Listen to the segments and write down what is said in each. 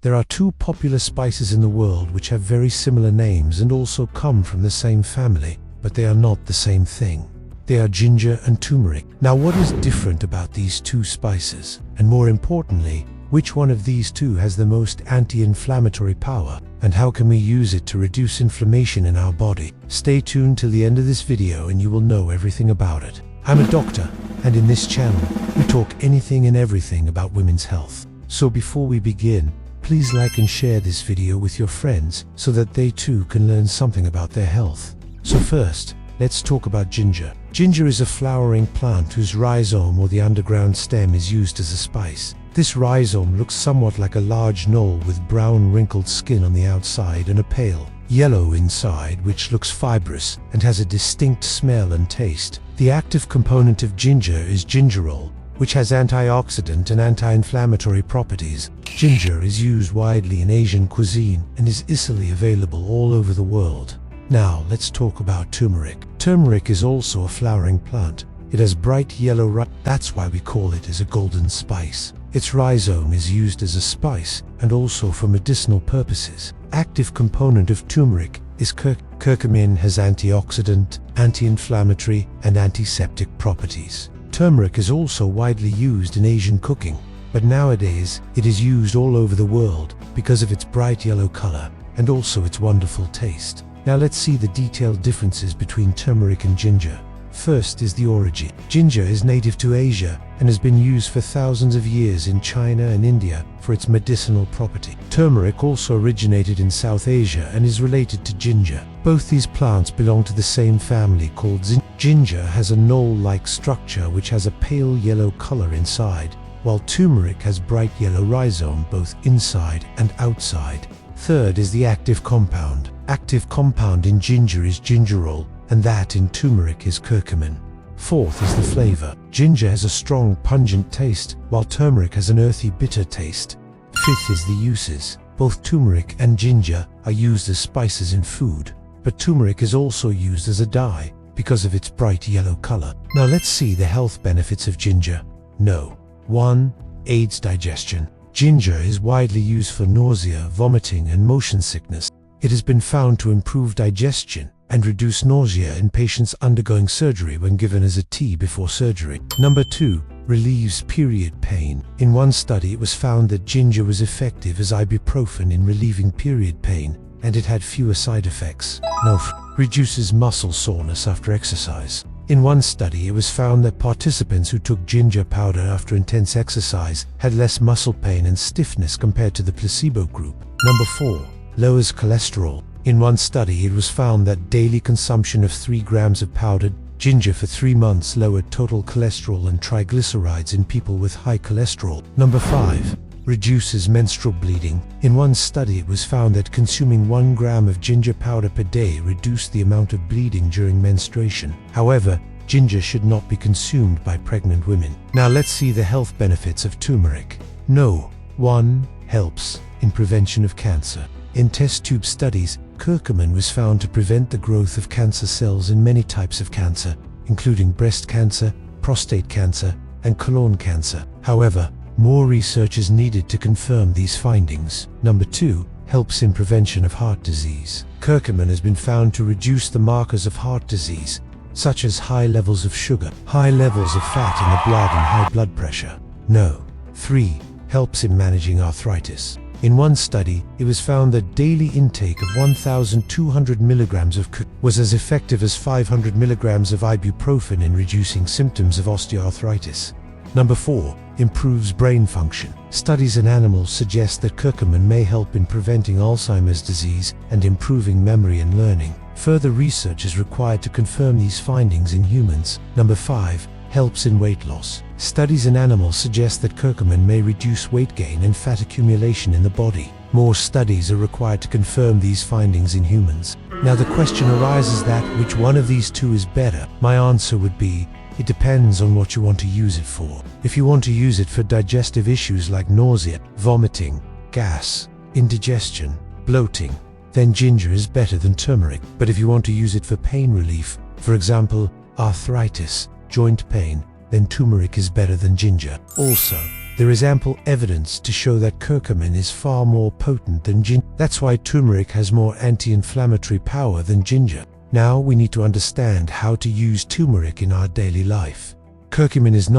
There are two popular spices in the world which have very similar names and also come from the same family, but they are not the same thing. They are ginger and turmeric. Now, what is different about these two spices? And more importantly, which one of these two has the most anti-inflammatory power? And how can we use it to reduce inflammation in our body? Stay tuned till the end of this video and you will know everything about it. I'm a doctor, and in this channel, we talk anything and everything about women's health. So before we begin, please like and share this video with your friends so that they too can learn something about their health. So first, let's talk about ginger. Ginger is a flowering plant whose rhizome or the underground stem is used as a spice. This rhizome looks somewhat like a large knoll with brown wrinkled skin on the outside and a pale yellow inside, which looks fibrous and has a distinct smell and taste. The active component of ginger is gingerol, which has antioxidant and anti-inflammatory properties. Ginger is used widely in Asian cuisine and is easily available all over the world. Now, let's talk about turmeric. Turmeric is also a flowering plant. It has bright yellow that's why we call it as a golden spice. Its rhizome is used as a spice and also for medicinal purposes. Active component of turmeric is curcumin. Has antioxidant, anti-inflammatory, and antiseptic properties. Turmeric is also widely used in Asian cooking, but nowadays it is used all over the world because of its bright yellow color and also its wonderful taste. Now let's see the detailed differences between turmeric and ginger. First is the origin. Ginger is native to Asia and has been used for thousands of years in China and India for its medicinal property. Turmeric also originated in South Asia and is related to ginger. Both these plants belong to the same family called ginger. Has a knoll-like structure which has a pale yellow color inside, while turmeric has bright yellow rhizome both inside and outside. Third is the active compound. Active compound in ginger is gingerol, and that in turmeric is curcumin. Fourth is the flavor. Ginger has a strong, pungent taste, while turmeric has an earthy, bitter taste. Fifth is the uses. Both turmeric and ginger are used as spices in food, but turmeric is also used as a dye because of its bright yellow color. Now let's see the health benefits of ginger. 1. Aids digestion. Ginger is widely used for nausea, vomiting, and motion sickness. It has been found to improve digestion and reduce nausea in patients undergoing surgery when given as a tea before surgery. 2. Relieves period pain. In one study, it was found that ginger was effective as ibuprofen in relieving period pain, and it had fewer side effects. Reduces muscle soreness after exercise. In one study, it was found that participants who took ginger powder after intense exercise had less muscle pain and stiffness compared to the placebo group. 4. Lowers cholesterol. In one study, it was found that daily consumption of 3 grams of powdered ginger for 3 months lowered total cholesterol and triglycerides in people with high cholesterol. 5. Reduces menstrual bleeding. In one study, it was found that consuming 1 gram of ginger powder per day reduced the amount of bleeding during menstruation. However, ginger should not be consumed by pregnant women. Now let's see the health benefits of turmeric. 1. Helps in prevention of cancer. In test tube studies, curcumin was found to prevent the growth of cancer cells in many types of cancer, including breast cancer, prostate cancer, and colon cancer. However, more research is needed to confirm these findings. 2. Helps in prevention of heart disease. Curcumin has been found to reduce the markers of heart disease, such as high levels of sugar, high levels of fat in the blood, and high blood pressure. 3. Helps in managing arthritis. In one study, it was found that daily intake of 1,200 milligrams of curcumin was as effective as 500 milligrams of ibuprofen in reducing symptoms of osteoarthritis. 4. Improves brain function. Studies in animals suggest that curcumin may help in preventing Alzheimer's disease and improving memory and learning. Further research is required to confirm these findings in humans. 5. Helps in weight loss. Studies in animals suggest that curcumin may reduce weight gain and fat accumulation in the body. More studies are required to confirm these findings in humans. Now the question arises that which one of these two is better? My answer would be, it depends on what you want to use it for. If you want to use it for digestive issues like nausea, vomiting, gas, indigestion, bloating, then ginger is better than turmeric. But if you want to use it for pain relief, for example, arthritis, joint pain, then turmeric is better than ginger. Also, There is ample evidence to show that curcumin is far more potent than ginger. That's why turmeric has more anti-inflammatory power than ginger. Now we need to understand how to use turmeric in our daily life. Curcumin is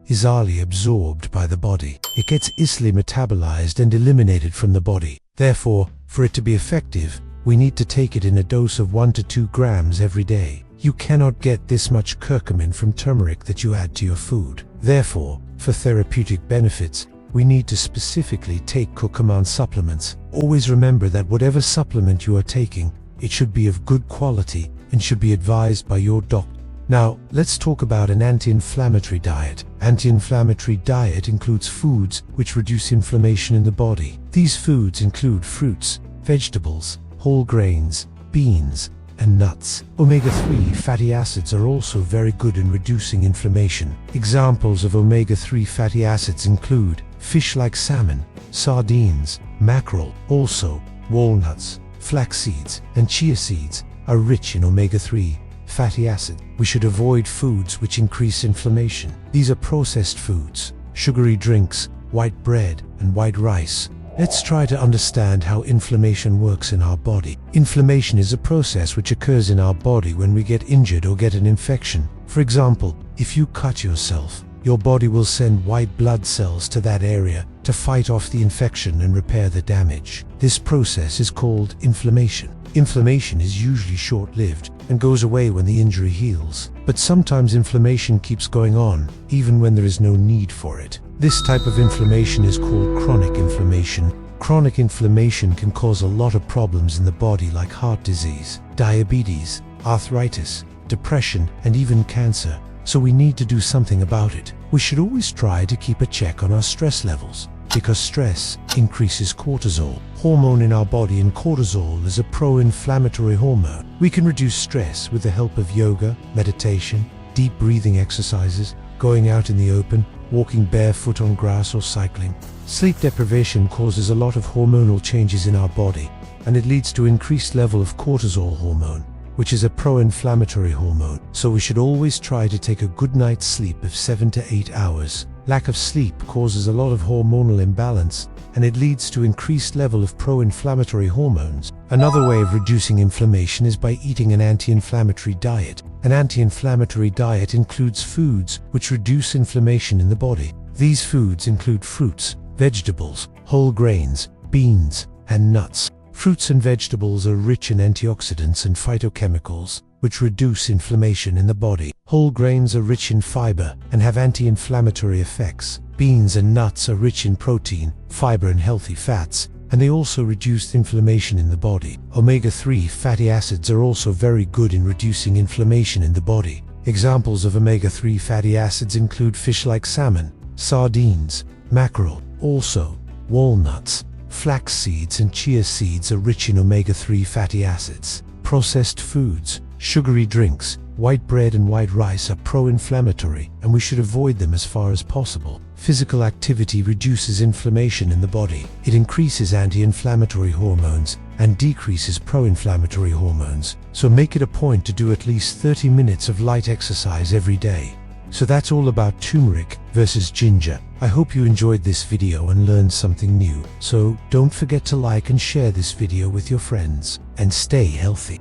easily absorbed by the body. It gets easily metabolized and eliminated from the body. Therefore, for it to be effective, we need to take it in a dose of 1 to 2 grams every day. You cannot get this much curcumin from turmeric that you add to your food. Therefore, for therapeutic benefits, we need to specifically take curcumin supplements. Always remember that whatever supplement you are taking, it should be of good quality and should be advised by your doctor. Now, let's talk about an anti-inflammatory diet. Anti-inflammatory diet includes foods which reduce inflammation in the body. These foods include fruits, vegetables, whole grains, beans, and nuts. Omega-3 fatty acids are also very good in reducing inflammation. Examples of omega-3 fatty acids include fish like salmon, sardines, mackerel. Also, walnuts, flax seeds, and chia seeds are rich in omega-3 fatty acid. We should avoid foods which increase inflammation. These are processed foods, sugary drinks, white bread, and white rice. Let's try to understand how inflammation works in our body. Inflammation is a process which occurs in our body when we get injured or get an infection. For example, if you cut yourself, your body will send white blood cells to that area to fight off the infection and repair the damage. This process is called inflammation. Inflammation is usually short-lived and goes away when the injury heals. But sometimes inflammation keeps going on, even when there is no need for it. This type of inflammation is called chronic inflammation. Chronic inflammation can cause a lot of problems in the body like heart disease, diabetes, arthritis, depression, and even cancer. So we need to do something about it. We should always try to keep a check on our stress levels, because stress increases cortisol, hormone in our body, and cortisol is a pro-inflammatory hormone. We can reduce stress with the help of yoga, meditation, deep breathing exercises, going out in the open, walking barefoot on grass or cycling. Sleep deprivation causes a lot of hormonal changes in our body, and it leads to increased level of cortisol hormone, which is a pro-inflammatory hormone. So we should always try to take a good night's sleep of 7 to 8 hours. Lack of sleep causes a lot of hormonal imbalance, and it leads to increased level of pro-inflammatory hormones. Another way of reducing inflammation is by eating an anti-inflammatory diet. An anti-inflammatory diet includes foods which reduce inflammation in the body. These foods include fruits, vegetables, whole grains, beans, and nuts. Fruits and vegetables are rich in antioxidants and phytochemicals, which reduce inflammation in the body. Whole grains are rich in fiber and have anti-inflammatory effects. Beans and nuts are rich in protein, fiber, and healthy fats, and they also reduce inflammation in the body. Omega-3 fatty acids are also very good in reducing inflammation in the body. Examples of omega-3 fatty acids include fish like salmon, sardines, mackerel. Also, walnuts, flax seeds, and chia seeds are rich in omega-3 fatty acids. Processed foods, sugary drinks, white bread, and white rice are pro-inflammatory, and we should avoid them as far as possible. Physical activity reduces inflammation in the body. It increases anti-inflammatory hormones and decreases pro-inflammatory hormones. So make it a point to do at least 30 minutes of light exercise every day. So that's all about turmeric versus ginger. I hope you enjoyed this video and learned something new. So don't forget to like and share this video with your friends, and stay healthy.